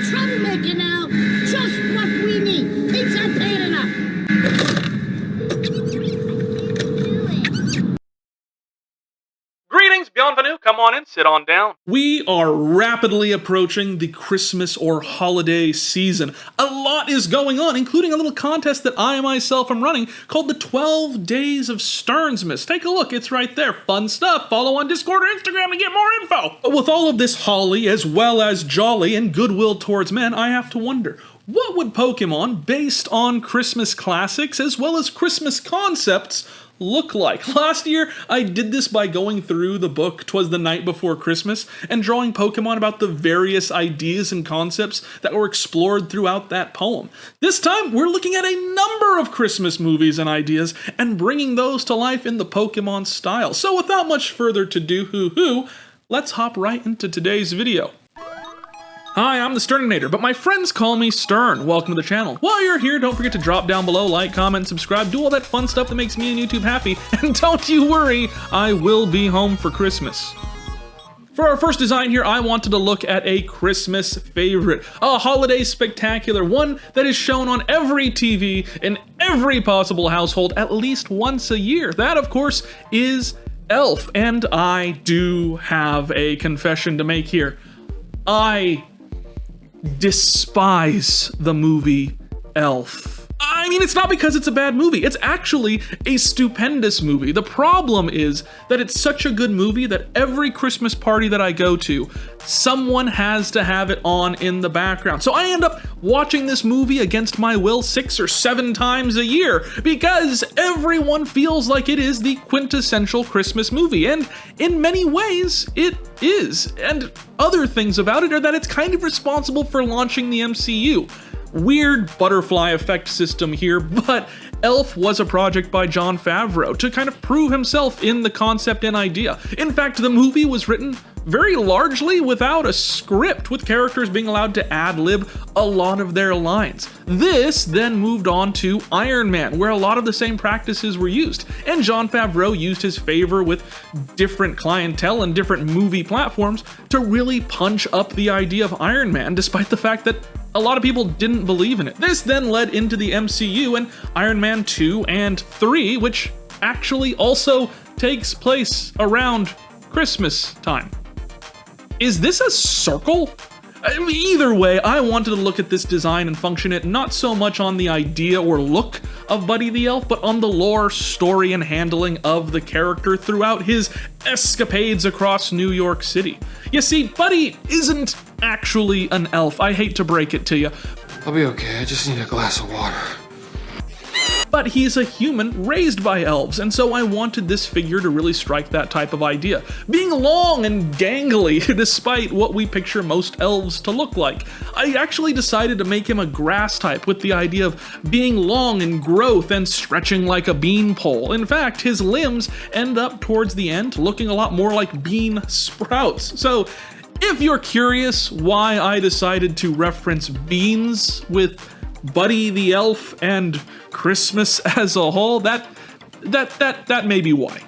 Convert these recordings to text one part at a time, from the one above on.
troublemaker now. Just what we need. Things aren't paying enough. Greetings, bienvenue, come on in, sit on down. We are rapidly approaching the Christmas or holiday season. A lot is going on, including a little contest that I myself am running called the 12 Days of Sternsmas. Take a look, it's right there. Fun stuff. Follow on Discord or Instagram to get more info. But with all of this holly, as well as jolly and goodwill towards men, I have to wonder, what would Pokémon, based on Christmas classics as well as Christmas concepts, look like? Last year, I did this by going through the book 'Twas the Night Before Christmas and drawing Pokemon about the various ideas and concepts that were explored throughout that poem. This time, we're looking at a number of Christmas movies and ideas and bringing those to life in the Pokemon style. So without much further to-do, let's hop right into today's video. Hi, I'm the Thesterninator, but my friends call me Stern. Welcome to the channel. While you're here, don't forget to drop down below, like, comment, subscribe, do all that fun stuff that makes me and YouTube happy, and don't you worry, I will be home for Christmas. For our first design here, I wanted to look at a Christmas favorite, a holiday spectacular, one that is shown on every TV in every possible household at least once a year. That, of course, is Elf, and I do have a confession to make here. I despise the movie Elf. I mean, it's not because it's a bad movie. It's actually a stupendous movie. The problem is that it's such a good movie that every Christmas party that I go to, someone has to have it on in the background. So I end up watching this movie against my will 6 or 7 times a year because everyone feels like it is the quintessential Christmas movie. And in many ways, it is. And other things about it are that it's kind of responsible for launching the MCU. Weird butterfly effect system here, but Elf was a project by Jon Favreau to kind of prove himself in the concept and idea. In fact, the movie was written very largely without a script, with characters being allowed to ad-lib a lot of their lines. This then moved on to Iron Man, where a lot of the same practices were used, and Jon Favreau used his favor with different clientele and different movie platforms to really punch up the idea of Iron Man, despite the fact that a lot of people didn't believe in it. This then led into the MCU and Iron Man 2 and 3, which actually also takes place around Christmas time. Is this a circle? I mean, either way, I wanted to look at this design and function it not so much on the idea or look of Buddy the Elf, but on the lore, story, and handling of the character throughout his escapades across New York City. You see, Buddy isn't actually an elf. I hate to break it to you. I'll be okay, I just need a glass of water. But he's a human raised by elves, and so I wanted this figure to really strike that type of idea. Being long and gangly, despite what we picture most elves to look like. I actually decided to make him a grass type with the idea of being long in growth and stretching like a beanpole. In fact, his limbs end up towards the end looking a lot more like bean sprouts. So, if you're curious why I decided to reference beans with Buddy the Elf and Christmas as a whole, that may be why.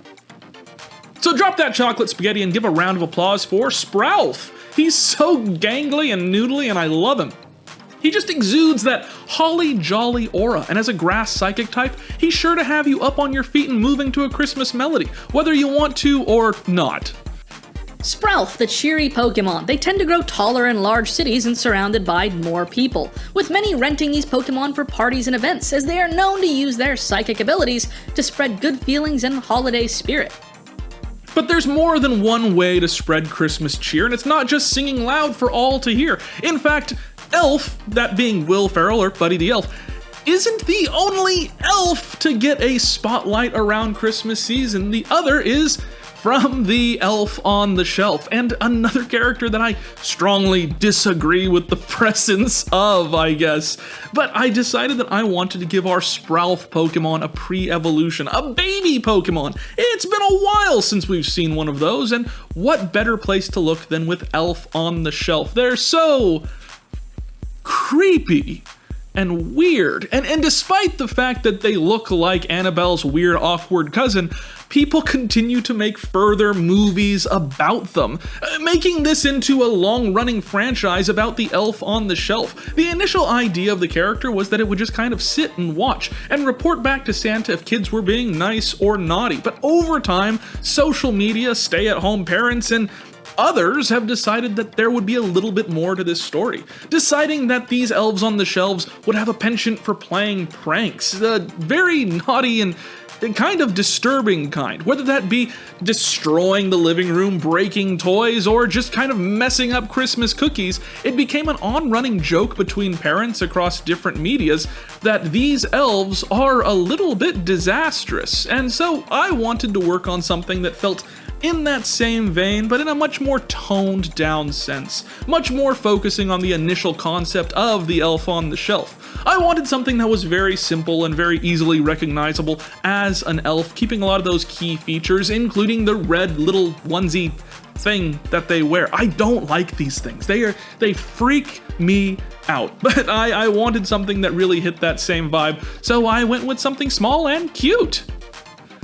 So drop that chocolate spaghetti and give a round of applause for Sproulf. He's so gangly and noodly and I love him. He just exudes that holly jolly aura, and as a grass psychic type, he's sure to have you up on your feet and moving to a Christmas melody, whether you want to or not. Sproulf, the cheery Pokemon. They tend to grow taller in large cities and surrounded by more people, with many renting these Pokemon for parties and events, as they are known to use their psychic abilities to spread good feelings and holiday spirit. But there's more than one way to spread Christmas cheer, and it's not just singing loud for all to hear. In fact, Elf, that being Will Ferrell or Buddy the Elf, isn't the only elf to get a spotlight around Christmas season. The other is from the Elf on the Shelf, and another character that I strongly disagree with the presence of, I guess. But I decided that I wanted to give our Sproulf Pokemon a pre-evolution, a baby Pokemon. It's been a while since we've seen one of those, and what better place to look than with Elf on the Shelf? They're so creepy and weird. And despite the fact that they look like Annabelle's weird, awkward cousin, people continue to make further movies about them, making this into a long-running franchise about the elf on the shelf. The initial idea of the character was that it would just kind of sit and watch and report back to Santa if kids were being nice or naughty. But over time, social media, stay-at-home parents, and others have decided that there would be a little bit more to this story, deciding that these elves on the shelves would have a penchant for playing pranks, very naughty and kind of disturbing kind, whether that be destroying the living room, breaking toys, or just kind of messing up Christmas cookies. It became an on-running joke between parents across different medias that these elves are a little bit disastrous, and so I wanted to work on something that felt in that same vein, but in a much more toned down sense, much more focusing on the initial concept of the elf on the shelf. I wanted something that was very simple and very easily recognizable as an elf, keeping a lot of those key features, including the red little onesie thing that they wear. I don't like these things. They freak me out, but I wanted something that really hit that same vibe, so I went with something small and cute.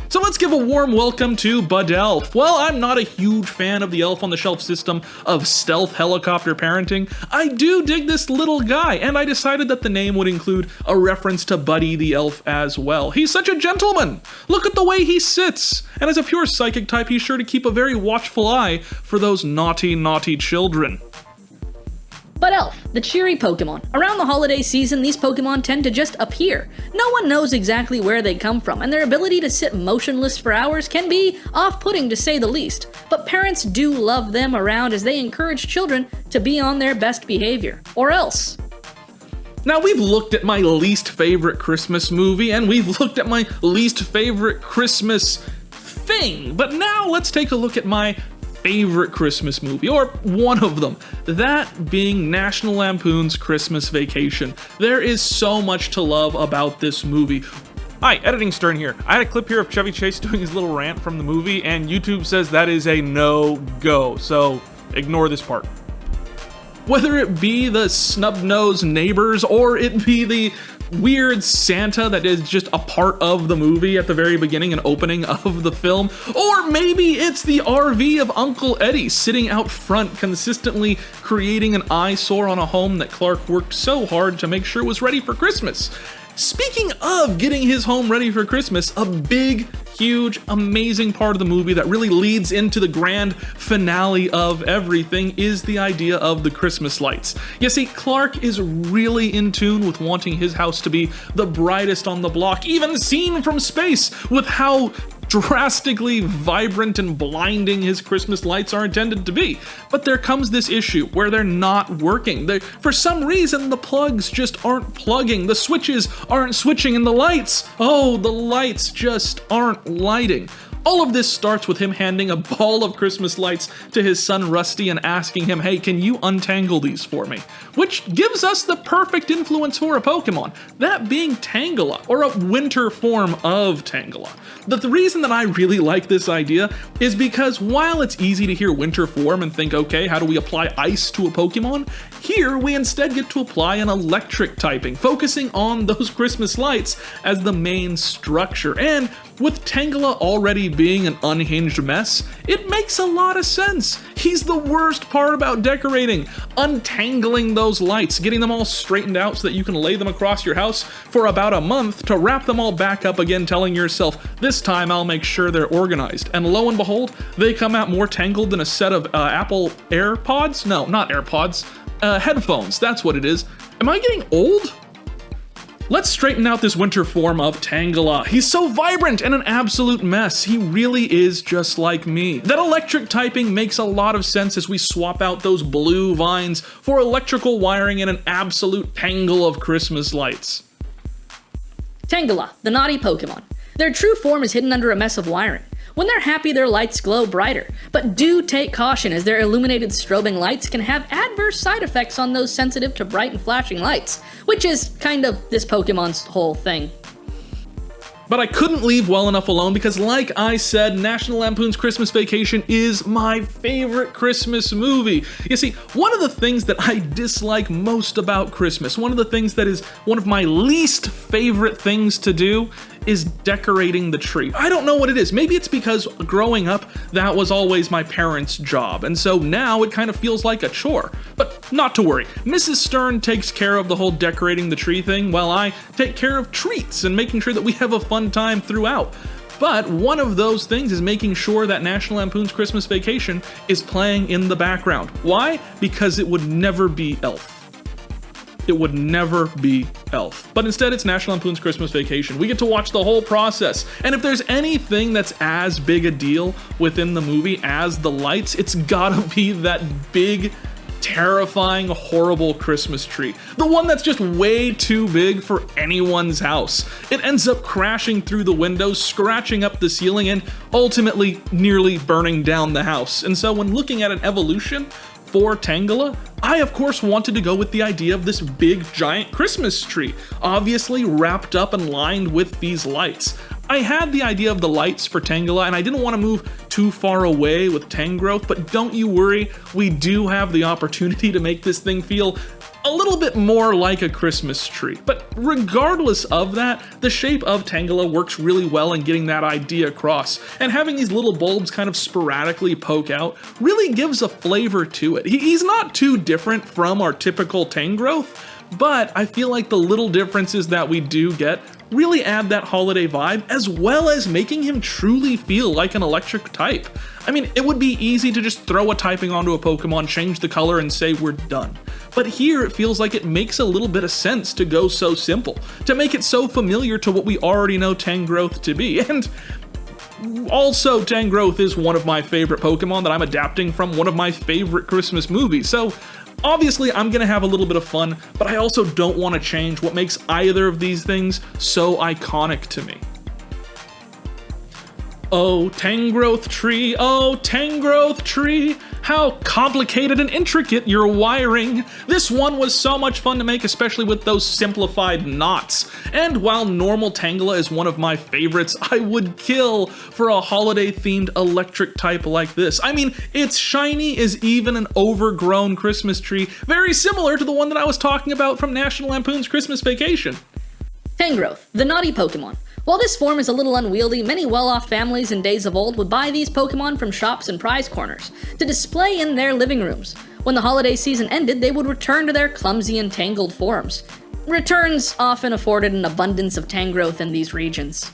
So let's give a warm welcome to Budelf. Well, I'm not a huge fan of the elf on the shelf system of stealth helicopter parenting. I do dig this little guy, and I decided that the name would include a reference to Buddy the elf as well. He's such a gentleman. Look at the way he sits. And as a pure psychic type, he's sure to keep a very watchful eye for those naughty, naughty children. Budelf, the cheery Pokemon. Around the holiday season, these Pokemon tend to just appear. No one knows exactly where they come from, and their ability to sit motionless for hours can be off-putting to say the least. But parents do love them around as they encourage children to be on their best behavior. Or else. Now, we've looked at my least favorite Christmas movie, and we've looked at my least favorite Christmas thing, but now let's take a look at my favorite Christmas movie, or one of them, that being National Lampoon's Christmas Vacation. There is so much to love about this movie. Hi, Editing Stern here. I had a clip here of Chevy Chase doing his little rant from the movie, and YouTube says that is a no-go, so ignore this part. Whether it be the snub-nosed neighbors, or it be the weird Santa that is just a part of the movie at the very beginning and opening of the film, or maybe it's the RV of Uncle Eddie sitting out front consistently creating an eyesore on a home that Clark worked so hard to make sure was ready for Christmas. Speaking of getting his home ready for Christmas, a big, huge, amazing part of the movie that really leads into the grand finale of everything is the idea of the Christmas lights. You see, Clark is really in tune with wanting his house to be the brightest on the block, even seen from space, with how drastically vibrant and blinding his Christmas lights are intended to be. But there comes this issue where they're not working. For some reason, the plugs just aren't plugging, the switches aren't switching, and the lights just aren't lighting. All of this starts with him handing a ball of Christmas lights to his son Rusty and asking him, hey, can you untangle these for me? Which gives us the perfect influence for a Pokemon, that being Tangela, or a winter form of Tangela. The reason that I really like this idea is because while it's easy to hear winter form and think, okay, how do we apply ice to a Pokemon? Here, we instead get to apply an electric typing, focusing on those Christmas lights as the main structure. And with Tangela already being an unhinged mess, it makes a lot of sense. He's the worst part about decorating, untangling those lights, getting them all straightened out so that you can lay them across your house for about a month to wrap them all back up again, telling yourself, this time I'll make sure they're organized. And lo and behold, they come out more tangled than a set of Apple AirPods? No, not AirPods. Headphones, that's what it is. Am I getting old? Let's straighten out this winter form of Tangela. He's so vibrant and an absolute mess. He really is just like me. That electric typing makes a lot of sense as we swap out those blue vines for electrical wiring and an absolute tangle of Christmas lights. Tangela, the naughty Pokemon. Their true form is hidden under a mess of wiring. When they're happy, their lights glow brighter, but do take caution as their illuminated strobing lights can have adverse side effects on those sensitive to bright and flashing lights, which is kind of this Pokemon's whole thing. But I couldn't leave well enough alone because, like I said, National Lampoon's Christmas Vacation is my favorite Christmas movie. You see, one of the things that I dislike most about Christmas, one of the things that is one of my least favorite things to do, is decorating the tree. I don't know what it is. Maybe it's because growing up, that was always my parents' job, and so now it kind of feels like a chore. But not to worry, Mrs. Stern takes care of the whole decorating the tree thing while I take care of treats and making sure that we have a fun time throughout. But one of those things is making sure that National Lampoon's Christmas Vacation is playing in the background. Why? Because it would never be Elf. It would never be Elf. But instead, it's National Lampoon's Christmas Vacation. We get to watch the whole process. And if there's anything that's as big a deal within the movie as the lights, it's gotta be that big, terrifying, horrible Christmas tree. The one that's just way too big for anyone's house. It ends up crashing through the windows, scratching up the ceiling, and ultimately nearly burning down the house. And so when looking at an evolution for Tangela, I of course wanted to go with the idea of this big giant Christmas tree, obviously wrapped up and lined with these lights. I had the idea of the lights for Tangela and I didn't want to move too far away with Tangrowth, but don't you worry, we do have the opportunity to make this thing feel a little bit more like a Christmas tree. But regardless of that, the shape of Tangela works really well in getting that idea across, and having these little bulbs kind of sporadically poke out really gives a flavor to it. He's not too different from our typical Tangrowth, but I feel like the little differences that we do get really add that holiday vibe, as well as making him truly feel like an electric type. I mean, it would be easy to just throw a typing onto a Pokemon, change the color, and say we're done. But here it feels like it makes a little bit of sense to go so simple, to make it so familiar to what we already know Tangrowth to be. And also, Tangrowth is one of my favorite Pokemon that I'm adapting from one of my favorite Christmas movies, so obviously I'm gonna have a little bit of fun, but I also don't want to change what makes either of these things so iconic to me. Oh, Tangrowth tree, oh, Tangrowth tree, how complicated and intricate your wiring. This one was so much fun to make, especially with those simplified knots. And while normal Tangela is one of my favorites, I would kill for a holiday-themed electric type like this. I mean, its shiny is even an overgrown Christmas tree, very similar to the one that I was talking about from National Lampoon's Christmas Vacation. Tangrowth, the naughty Pokemon. While this form is a little unwieldy, many well-off families in days of old would buy these Pokemon from shops and prize corners to display in their living rooms. When the holiday season ended, they would return to their clumsy and tangled forms. Returns often afforded an abundance of Tangrowth in these regions.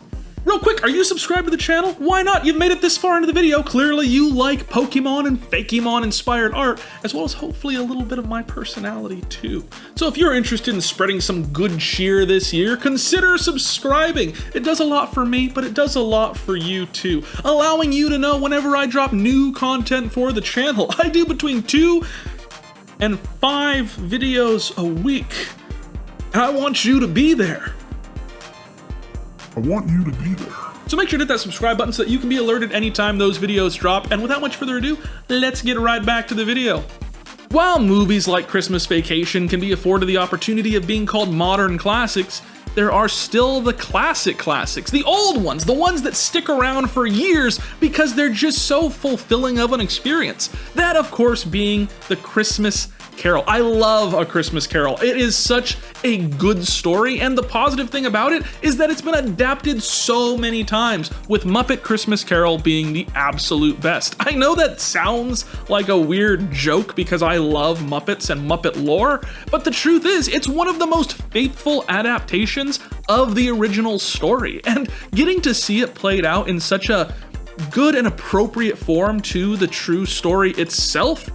Real quick, are you subscribed to the channel? Why not? You've made it this far into the video. Clearly you like Pokemon and Fakemon inspired art, as well as hopefully a little bit of my personality too. So if you're interested in spreading some good cheer this year, consider subscribing. It does a lot for me, but it does a lot for you too, allowing you to know whenever I drop new content for the channel. I do between 2 and 5 videos a week, and I want you to be there. I want you to be there. So make sure to hit that subscribe button so that you can be alerted anytime those videos drop. And without much further ado, let's get right back to the video. While movies like Christmas Vacation can be afforded the opportunity of being called modern classics, there are still the classic classics, the old ones, the ones that stick around for years because they're just so fulfilling of an experience. That, of course, being the Christmas Carol. I love A Christmas Carol. It is such a good story, and the positive thing about it is that it's been adapted so many times, with Muppet Christmas Carol being the absolute best. I know that sounds like a weird joke because I love Muppets and Muppet lore, but the truth is, it's one of the most faithful adaptations of the original story, and getting to see it played out in such a good and appropriate form to the true story itself,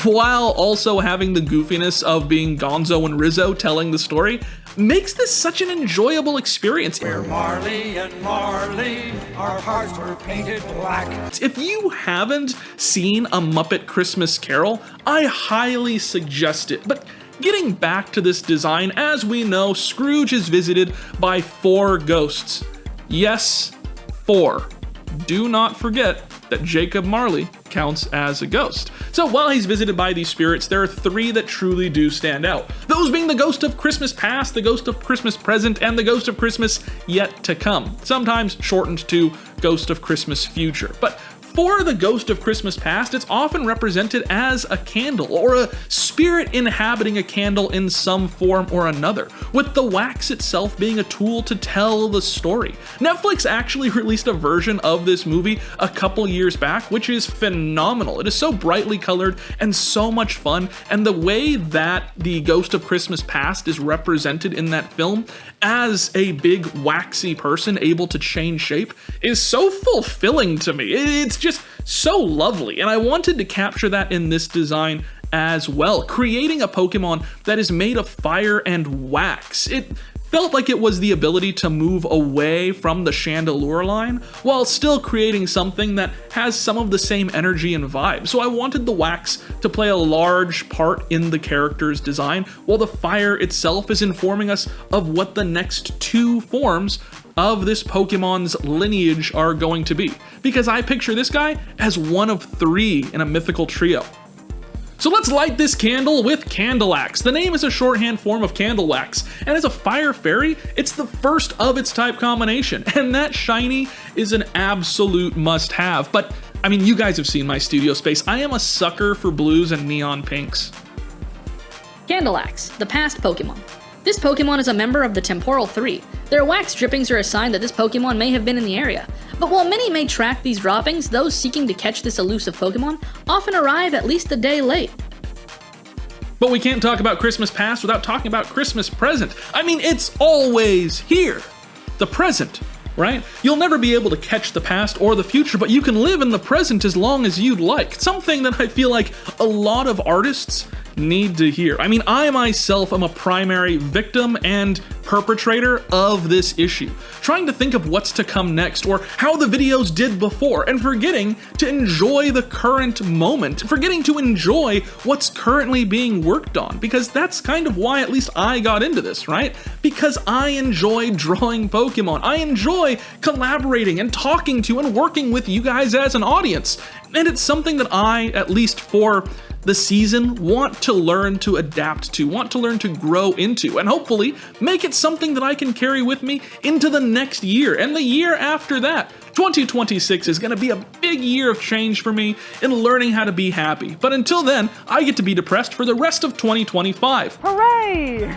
while also having the goofiness of being Gonzo and Rizzo telling the story, makes this such an enjoyable experience. We're Marley and Marley, our hearts were painted black. If you haven't seen A Muppet Christmas Carol, I highly suggest it. But getting back to this design, as we know, Scrooge is visited by 4 ghosts. Yes, 4. Do not forget that Jacob Marley counts as a ghost. So while he's visited by these spirits, there are 3 that truly do stand out. Those being the Ghost of Christmas Past, the Ghost of Christmas Present, and the Ghost of Christmas Yet to Come, sometimes shortened to Ghost of Christmas Future. But for the Ghost of Christmas Past, it's often represented as a candle, or a spirit inhabiting a candle in some form or another, with the wax itself being a tool to tell the story. Netflix actually released a version of this movie a couple years back, which is phenomenal. It is so brightly colored and so much fun, and the way that the Ghost of Christmas Past is represented in that film as a big waxy person able to change shape is so fulfilling to me. It's just so lovely, and I wanted to capture that in this design as well, creating a Pokemon that is made of fire and wax. It felt like it was the ability to move away from the Chandelure line while still creating something that has some of the same energy and vibe. So I wanted the wax to play a large part in the character's design, while the fire itself is informing us of what the next 2 forms of this Pokemon's lineage are going to be, because I picture this guy as one of 3 in a mythical trio. So let's light this candle with Candleax. The name is a shorthand form of candle wax, and as a fire fairy, it's the first of its type combination, and that shiny is an absolute must-have. But I mean, you guys have seen my studio space. I am a sucker for blues and neon pinks. Candleax, the past Pokemon. This Pokemon is a member of the Temporal 3. Their wax drippings are a sign that this Pokemon may have been in the area. But while many may track these droppings, those seeking to catch this elusive Pokemon often arrive at least a day late. But we can't talk about Christmas Past without talking about Christmas Present. I mean, it's always here. The present, right? You'll never be able to catch the past or the future, but you can live in the present as long as you'd like. Something that I feel like a lot of artists need to hear. I mean, I myself am a primary victim and perpetrator of this issue, trying to think of what's to come next or how the videos did before, and forgetting to enjoy the current moment, forgetting to enjoy what's currently being worked on, because that's kind of why at least I got into this, right? Because I enjoy drawing Pokemon. I enjoy collaborating and talking to and working with you guys as an audience, and it's something that I, at least for the season, want to learn to adapt to, want to learn to grow into, and hopefully make it something that I can carry with me into the next year and the year after that. 2026 is gonna be a big year of change for me in learning how to be happy. But until then, I get to be depressed for the rest of 2025. Hooray!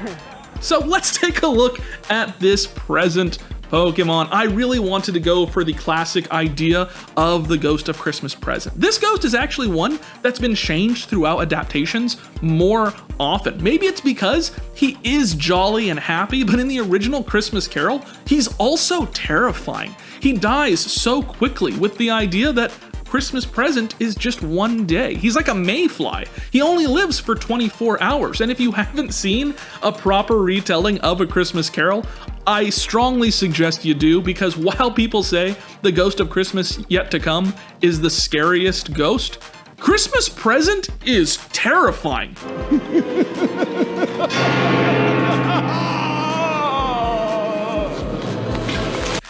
So let's take a look at this present Pokemon. I really wanted to go for the classic idea of the Ghost of Christmas Present. This ghost is actually one that's been changed throughout adaptations more often. Maybe it's because he is jolly and happy, but in the original Christmas Carol, he's also terrifying. He dies so quickly with the idea that Christmas Present is just one day. He's like a mayfly. He only lives for 24 hours. And if you haven't seen a proper retelling of A Christmas Carol, I strongly suggest you do, because while people say the Ghost of Christmas Yet to Come is the scariest ghost, Christmas Present is terrifying.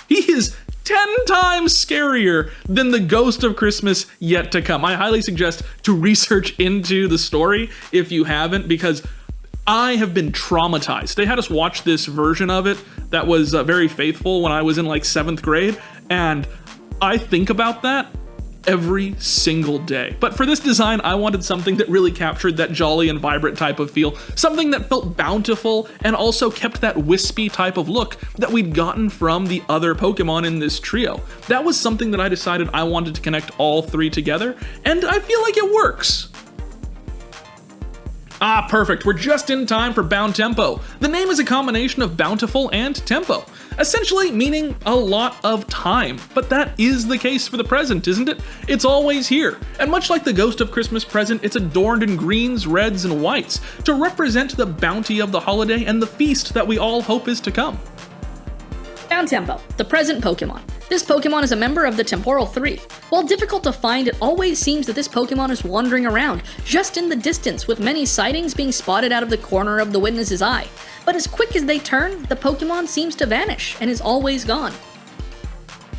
He is 10 times scarier than the Ghost of Christmas Yet to Come. I highly suggest to research into the story if you haven't, because I have been traumatized. They had us watch this version of it that was very faithful when I was in like 7th grade, and I think about that every single day. But for this design, I wanted something that really captured that jolly and vibrant type of feel, something that felt bountiful and also kept that wispy type of look that we'd gotten from the other Pokemon in this trio. That was something that I decided I wanted to connect all 3 together, and I feel like it works. Ah, perfect. We're just in time for Bound Tempo. The name is a combination of bountiful and tempo, essentially meaning a lot of time. But that is the case for the present, isn't it? It's always here. And much like the Ghost of Christmas Present, it's adorned in greens, reds, and whites to represent the bounty of the holiday and the feast that we all hope is to come. Bound Tempo, the present Pokemon. This Pokemon is a member of the Temporal 3. While difficult to find, it always seems that this Pokemon is wandering around, just in the distance, with many sightings being spotted out of the corner of the witness's eye. But as quick as they turn, the Pokemon seems to vanish and is always gone.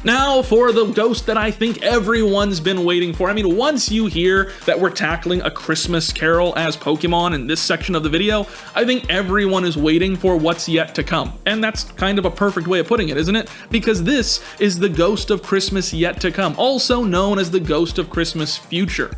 Now for the ghost that I think everyone's been waiting for. I mean, once you hear that we're tackling A Christmas Carol as Pokemon in this section of the video, I think everyone is waiting for what's yet to come. And that's kind of a perfect way of putting it, isn't it? Because this is the ghost of Christmas yet to come, also known as the ghost of Christmas future.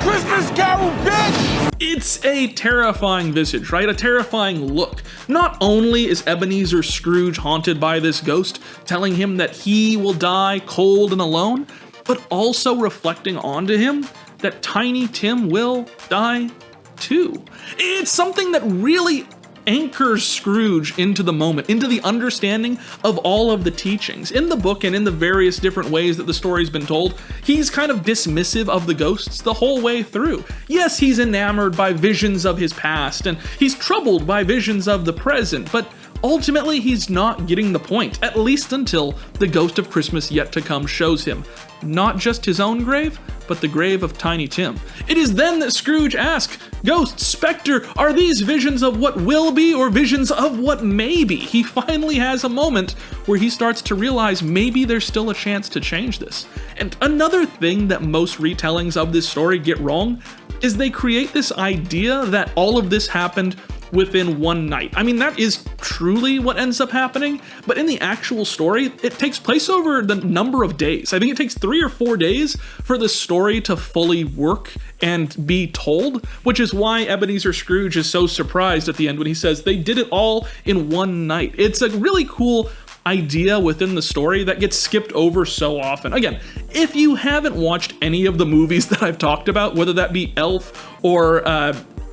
Christmas Carol, bitch! It's a terrifying visage, right? A terrifying look. Not only is Ebenezer Scrooge haunted by this ghost, telling him that he will die cold and alone, but also reflecting onto him that Tiny Tim will die too. It's something that really anchors Scrooge into the moment, into the understanding of all of the teachings. In the book and in the various different ways that the story's been told, he's kind of dismissive of the ghosts the whole way through. Yes, he's enamored by visions of his past, and he's troubled by visions of the present, but ultimately he's not getting the point, at least until the ghost of Christmas yet to come shows him not just his own grave, but the grave of Tiny Tim. It is then that Scrooge asks, "Ghost, Spectre, are these visions of what will be or visions of what may be?" He finally has a moment where he starts to realize maybe there's still a chance to change this. And another thing that most retellings of this story get wrong is they create this idea that all of this happened within one night. I mean, that is truly what ends up happening, but in the actual story, it takes place over the number of days. I think it takes 3 or 4 days for the story to fully work and be told, which is why Ebenezer Scrooge is so surprised at the end when he says they did it all in one night. It's a really cool idea within the story that gets skipped over so often. Again, if you haven't watched any of the movies that I've talked about, whether that be Elf or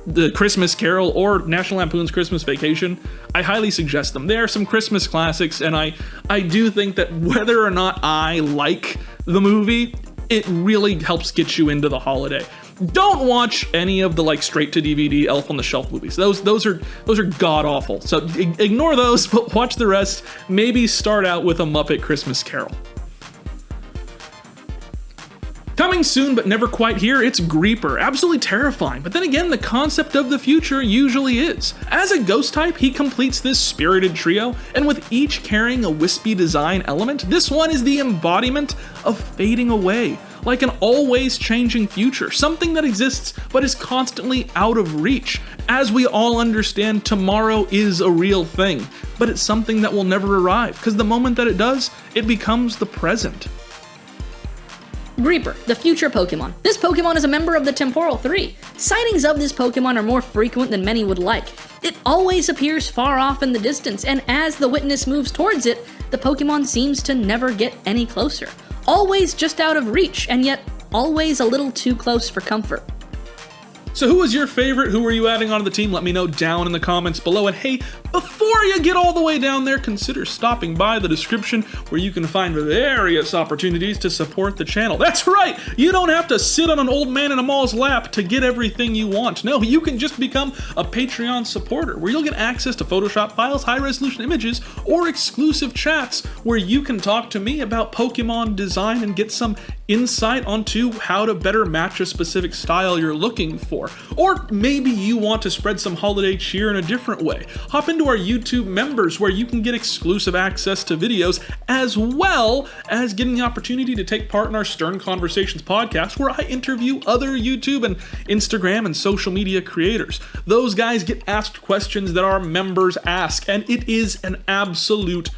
The Christmas Carol or National Lampoon's Christmas Vacation, I highly suggest them. They are some Christmas classics, and I do think that whether or not I like the movie, it really helps get you into the holiday. Don't watch any of the like straight to DVD Elf on the Shelf movies. Those are god awful. So ignore those, but watch the rest. Maybe start out with A Muppet Christmas Carol. Coming soon, but never quite here, it's Greeper. Absolutely terrifying, but then again, the concept of the future usually is. As a ghost type, he completes this spirited trio, and with each carrying a wispy design element, this one is the embodiment of fading away, like an always changing future, something that exists but is constantly out of reach. As we all understand, tomorrow is a real thing, but it's something that will never arrive, because the moment that it does, it becomes the present. Greeper, the future Pokemon. This Pokemon is a member of the Temporal 3. Sightings of this Pokemon are more frequent than many would like. It always appears far off in the distance, and as the witness moves towards it, the Pokemon seems to never get any closer. Always just out of reach, and yet always a little too close for comfort. So who was your favorite? Who were you adding onto the team? Let me know down in the comments below. And hey, before you get all the way down there, consider stopping by the description where you can find various opportunities to support the channel. That's right! You don't have to sit on an old man in a mall's lap to get everything you want. No, you can just become a Patreon supporter where you'll get access to Photoshop files, high-resolution images, or exclusive chats where you can talk to me about Pokemon design and get some insight onto how to better match a specific style you're looking for. Or maybe you want to spread some holiday cheer in a different way. Hop into our YouTube members where you can get exclusive access to videos as well as getting the opportunity to take part in our Stern Conversations podcast where I interview other YouTube and Instagram and social media creators. Those guys get asked questions that our members ask, and it is an absolute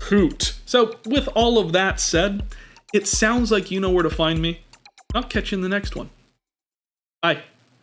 hoot. So with all of that said, it sounds like you know where to find me. I'll catch you in the next one. Bye.